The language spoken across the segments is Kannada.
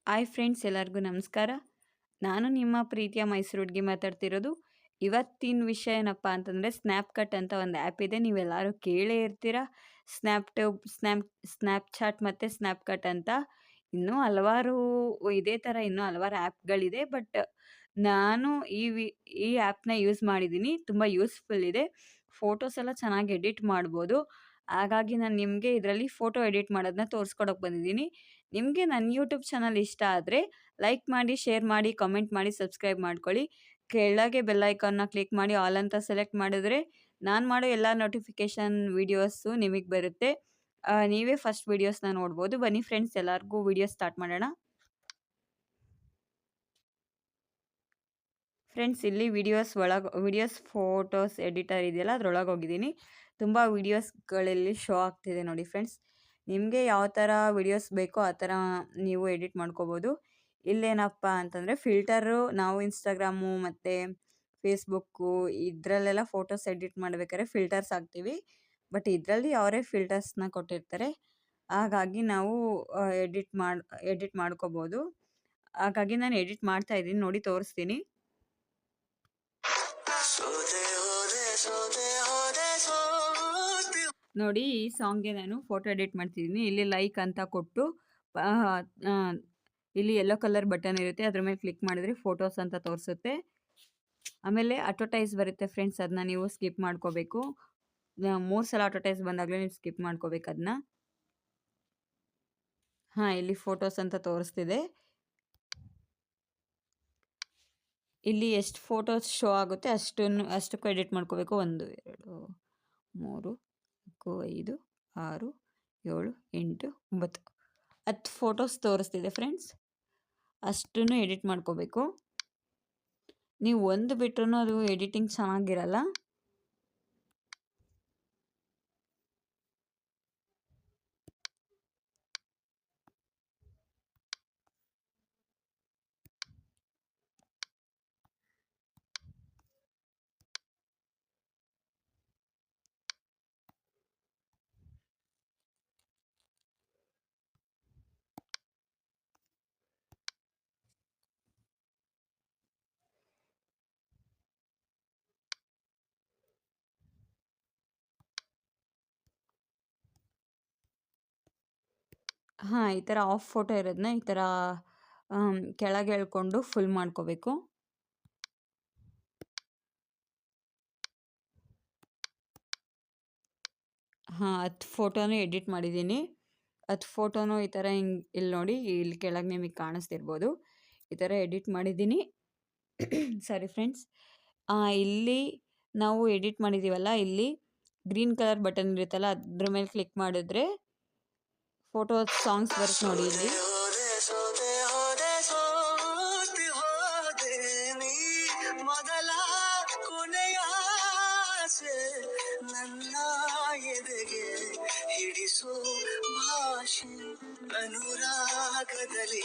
ಹಾಯ್ ಫ್ರೆಂಡ್ಸ್, ಎಲ್ಲರಿಗೂ ನಮಸ್ಕಾರ. ನಾನು ನಿಮ್ಮ ಪ್ರೀತಿಯ ಮೈಸೂರು ಹುಡುಗಿ ಮಾತಾಡ್ತಿರೋದು. ಇವತ್ತಿನ ವಿಷಯ ಏನಪ್ಪ ಅಂತಂದರೆ, ಸ್ನ್ಯಾಪ್‌ಕಟ್ ಅಂತ ಒಂದು ಆ್ಯಪ್ ಇದೆ. ನೀವೆಲ್ಲರೂ ಕೇಳೇ ಇರ್ತೀರ. ಸ್ನ್ಯಾಪ್‌ಚಾಟ್ ಮತ್ತು ಸ್ನ್ಯಾಪ್‌ಕಟ್ ಅಂತ ಇನ್ನೂ ಹಲವಾರು ಇದೇ ಥರ ಇನ್ನೂ ಹಲವಾರು ಆ್ಯಪ್‌ಗಳಿದೆ. ಬಟ್ ನಾನು ಈ ಆ್ಯಪ್‌ನ ಯೂಸ್ ಮಾಡಿದ್ದೀನಿ. ತುಂಬ ಯೂಸ್‌ಫುಲ್ ಇದೆ. ಫೋಟೋಸ್ ಎಲ್ಲ ಚೆನ್ನಾಗಿ ಎಡಿಟ್ ಮಾಡ್ಬೋದು. ಹಾಗಾಗಿ ನಾನು ನಿಮಗೆ ಇದರಲ್ಲಿ ಫೋಟೋ ಎಡಿಟ್ ಮಾಡೋದನ್ನ ತೋರಿಸ್ಕೊಡೋಕೆ ಬಂದಿದ್ದೀನಿ. ನಿಮಗೆ ನನ್ನ ಯೂಟ್ಯೂಬ್ ಚಾನಲ್ ಇಷ್ಟ ಆದರೆ ಲೈಕ್ ಮಾಡಿ, ಶೇರ್ ಮಾಡಿ, ಕಾಮೆಂಟ್ ಮಾಡಿ, ಸಬ್ಸ್ಕ್ರೈಬ್ ಮಾಡ್ಕೊಳ್ಳಿ. ಕೆಳಗೆ ಬೆಲ್ ಐಕಾನ್ನ ಕ್ಲಿಕ್ ಮಾಡಿ ಆಲ್ ಅಂತ ಸೆಲೆಕ್ಟ್ ಮಾಡಿದ್ರೆ ನಾನು ಮಾಡೋ ಎಲ್ಲ ನೋಟಿಫಿಕೇಷನ್ ವೀಡಿಯೋಸು ನಿಮಗೆ ಬರುತ್ತೆ. ನೀವೇ ಫಸ್ಟ್ ವೀಡಿಯೋಸ್ನ ನೋಡ್ಬೋದು. ಬನ್ನಿ ಫ್ರೆಂಡ್ಸ್, ಎಲ್ಲರಿಗೂ ವೀಡಿಯೋ ಸ್ಟಾರ್ಟ್ ಮಾಡೋಣ. ಫ್ರೆಂಡ್ಸ್, ಇಲ್ಲಿ ವಿಡಿಯೋಸ್ ಫೋಟೋಸ್ ಎಡಿಟರ್ ಇದೆಯಲ್ಲ, ಅದ್ರೊಳಗೆ ಹೋಗಿದ್ದೀನಿ. ತುಂಬ ವೀಡಿಯೋಸ್ಗಳಲ್ಲಿ ಶೋ ಆಗ್ತಿದೆ ನೋಡಿ ಫ್ರೆಂಡ್ಸ್. ನಿಮಗೆ ಯಾವ ಥರ ವೀಡಿಯೋಸ್ ಬೇಕೋ ಆ ಥರ ನೀವು ಎಡಿಟ್ ಮಾಡ್ಕೋಬೋದು. ಇಲ್ಲೇನಪ್ಪ ಅಂತಂದರೆ ಫಿಲ್ಟರು, ನಾವು ಇನ್ಸ್ಟಾಗ್ರಾಮು ಮತ್ತು ಫೇಸ್ಬುಕ್ಕು ಇದರಲ್ಲೆಲ್ಲ ಫೋಟೋಸ್ ಎಡಿಟ್ ಮಾಡಬೇಕಾದ್ರೆ ಫಿಲ್ಟರ್ಸ್ ಹಾಕ್ತೀವಿ. ಬಟ್ ಇದರಲ್ಲಿ ಅವರೇ ಫಿಲ್ಟರ್ಸ್ನ ಕೊಟ್ಟಿರ್ತಾರೆ. ಹಾಗಾಗಿ ನಾವು ಎಡಿಟ್ ಮಾಡ್ಕೋಬೋದು. ಹಾಗಾಗಿ ನಾನು ಎಡಿಟ್ ಮಾಡ್ತಾ ಇದ್ದೀನಿ, ನೋಡಿ ತೋರಿಸ್ತೀನಿ. ನೋಡಿ, ಈ ಸಾಂಗ್ಗೆ ನಾನು ಫೋಟೋ ಎಡಿಟ್ ಮಾಡ್ತಿದ್ದೀನಿ. ಇಲ್ಲಿ ಲೈಕ್ ಅಂತ ಕೊಟ್ಟು ಇಲ್ಲಿ ಯೆಲ್ಲೋ ಕಲರ್ ಬಟನ್ ಇರುತ್ತೆ, ಅದ್ರ ಮೇಲೆ ಕ್ಲಿಕ್ ಮಾಡಿದ್ರೆ ಫೋಟೋಸ್ ಅಂತ ತೋರಿಸುತ್ತೆ. ಆಮೇಲೆ ಅಡ್ವರ್ಟೈಸ್ ಬರುತ್ತೆ ಫ್ರೆಂಡ್ಸ್, ಅದನ್ನ ನೀವು ಸ್ಕಿಪ್ ಮಾಡ್ಕೋಬೇಕು. 3 ಸಲ ಅಡ್ವರ್ಟೈಸ್ ಬಂದಾಗಲೇ ನೀವು ಸ್ಕಿಪ್ ಮಾಡ್ಕೋಬೇಕು ಅದನ್ನ. ಇಲ್ಲಿ ಫೋಟೋಸ್ ಅಂತ ತೋರಿಸ್ತಿದೆ. ಇಲ್ಲಿ ಎಷ್ಟು ಫೋಟೋಸ್ ಶೋ ಆಗುತ್ತೆ ಅಷ್ಟಕ್ಕೂ ಎಡಿಟ್ ಮಾಡ್ಕೋಬೇಕು. 1 2 3 4 5 6 7 8 9 10 ಫೋಟೋಸ್ ತೋರಿಸ್ತಿದೆ ಫ್ರೆಂಡ್ಸ್. ಅಷ್ಟನ್ನು ಎಡಿಟ್ ಮಾಡ್ಕೋಬೇಕು. ನೀವು ಒಂದು ಬಿಟ್ರೂ ಅದು ಎಡಿಟಿಂಗ್ ಚೆನ್ನಾಗಿರಲ್ಲ. ಈ ಥರ ಆಫ್ ಫೋಟೋ ಇರೋದನ್ನ ಈ ಥರ ಕೆಳಗೆ ಎಳ್ಕೊಂಡು ಫುಲ್ ಮಾಡ್ಕೋಬೇಕು. ಹಾಂ, 10 ಫೋಟೋನು ಎಡಿಟ್ ಮಾಡಿದ್ದೀನಿ. 10 ಫೋಟೋನು ಈ ಥರ ಇಲ್ಲಿ ನೋಡಿ, ಇಲ್ಲಿ ಕೆಳಗೆ ನಿಮಗೆ ಕಾಣಿಸ್ತಿರ್ಬೋದು. ಈ ಥರ ಎಡಿಟ್ ಮಾಡಿದ್ದೀನಿ. ಸರಿ ಫ್ರೆಂಡ್ಸ್, ಇಲ್ಲಿ ನಾವು ಎಡಿಟ್ ಮಾಡಿದ್ದೀವಲ್ಲ, ಇಲ್ಲಿ ಗ್ರೀನ್ ಕಲರ್ ಬಟನ್ ಇರುತ್ತಲ್ಲ, ಅದ್ರ ಮೇಲೆ ಕ್ಲಿಕ್ ಮಾಡಿದ್ರೆ ಫೋಟೋ ಸಾಂಗ್ಸ್ ಬರುತ್ತೆ ನೋಡಿ. ಇಲ್ಲಿ ನನ್ನ ಎದೆಗೆ ಹಿಡಿಸೋ ಭಾಷೆ ಅನುರಾಗದಲ್ಲಿ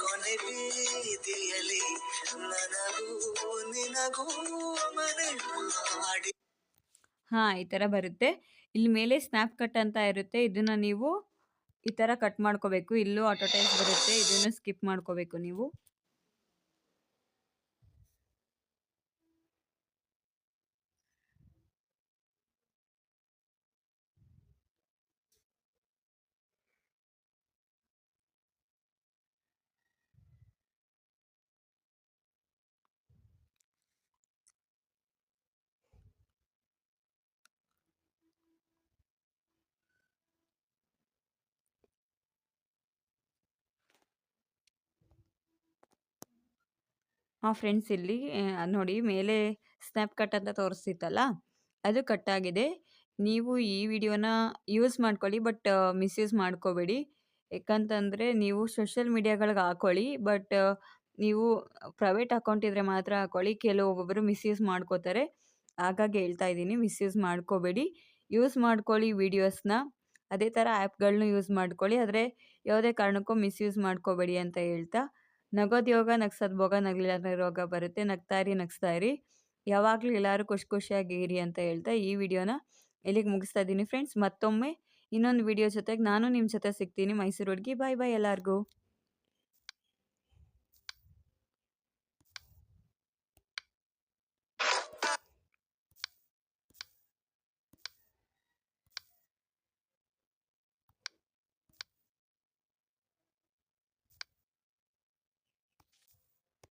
ಕೊನೆ ಬೀದಿಯಲ್ಲಿ ನನಗೂ ನಿನಗೂ ಮನೆ ಮಾಡಿ. ಈ ಥರ ಬರುತ್ತೆ. ಇಲ್ಲಿ ಮೇಲೆ ಸ್ನ್ಯಾಪ್ ಕಟ್ ಅಂತ ಇರುತ್ತೆ, ಇದನ್ನ ನೀವು ಈ ಥರ ಕಟ್ ಮಾಡ್ಕೋಬೇಕು. ಇಲ್ಲೂ ಅಡ್ವರ್ಟೈಸ್ ಬರುತ್ತೆ, ಇದನ್ನು ಸ್ಕಿಪ್ ಮಾಡ್ಕೋಬೇಕು ನೀವು. ಫ್ರೆಂಡ್ಸ್, ಇಲ್ಲಿ ನೋಡಿ, ಮೇಲೆ ಸ್ನ್ಯಾಪ್ ಕಟ್ ಅಂತ ತೋರಿಸ್ತಿತ್ತಲ್ಲ, ಅದು ಕಟ್ಟಾಗಿದೆ. ನೀವು ಈ ವಿಡಿಯೋನ ಯೂಸ್ ಮಾಡ್ಕೊಳ್ಳಿ, ಬಟ್ ಮಿಸ್ಯೂಸ್ ಮಾಡ್ಕೋಬೇಡಿ. ಯಾಕಂತಂದರೆ ನೀವು ಸೋಷಿಯಲ್ ಮೀಡಿಯಾಗಳಿಗೆ ಹಾಕೊಳ್ಳಿ, ಬಟ್ ನೀವು ಪ್ರೈವೇಟ್ ಅಕೌಂಟ್ ಇದ್ದರೆ ಮಾತ್ರ ಹಾಕೊಳ್ಳಿ. ಕೆಲವೊಬ್ಬೊಬ್ಬರು ಮಿಸ್ಯೂಸ್ ಮಾಡ್ಕೋತಾರೆ. ಹಾಗಾಗಿ ಹೇಳ್ತಾ ಇದ್ದೀನಿ, ಮಿಸ್ಯೂಸ್ ಮಾಡ್ಕೋಬೇಡಿ. ಯೂಸ್ ಮಾಡ್ಕೊಳ್ಳಿ ವೀಡಿಯೋಸ್ನ. ಅದೇ ಥರ ಆ್ಯಪ್ಗಳನ್ನೂ ಯೂಸ್ ಮಾಡ್ಕೊಳ್ಳಿ, ಆದರೆ ಯಾವುದೇ ಕಾರಣಕ್ಕೂ ಮಿಸ್ಯೂಸ್ ಮಾಡ್ಕೋಬೇಡಿ ಅಂತ ಹೇಳ್ತಾ, ನಗೋದು ಯೋಗ, ನಗ್ಸೋದು ಭೋಗ, ನಗಲಿಲ್ಲ ರೋಗ ಬರುತ್ತೆ. ನಗ್ತಾ ಇರಿ, ನಗಿಸ್ತಾ ಇರಿ, ಯಾವಾಗಲೂ ಎಲ್ಲರೂ ಖುಷಿಯಾಗಿ ಇರಿ ಅಂತ ಹೇಳ್ತಾ ಈ ವಿಡಿಯೋನ ಇಲ್ಲಿಗೆ ಮುಗಿಸ್ತಾ ಇದ್ದೀನಿ ಫ್ರೆಂಡ್ಸ್. ಮತ್ತೊಮ್ಮೆ ಇನ್ನೊಂದು ವಿಡಿಯೋ ಜೊತೆಗೆ ನಾನು ನಿಮ್ಮ ಜೊತೆ ಸಿಗ್ತೀನಿ. ಮೈಸೂರು ಹುಡುಗಿ. ಬಾಯ್ ಬಾಯ್ ಎಲ್ಲರಿಗೂ.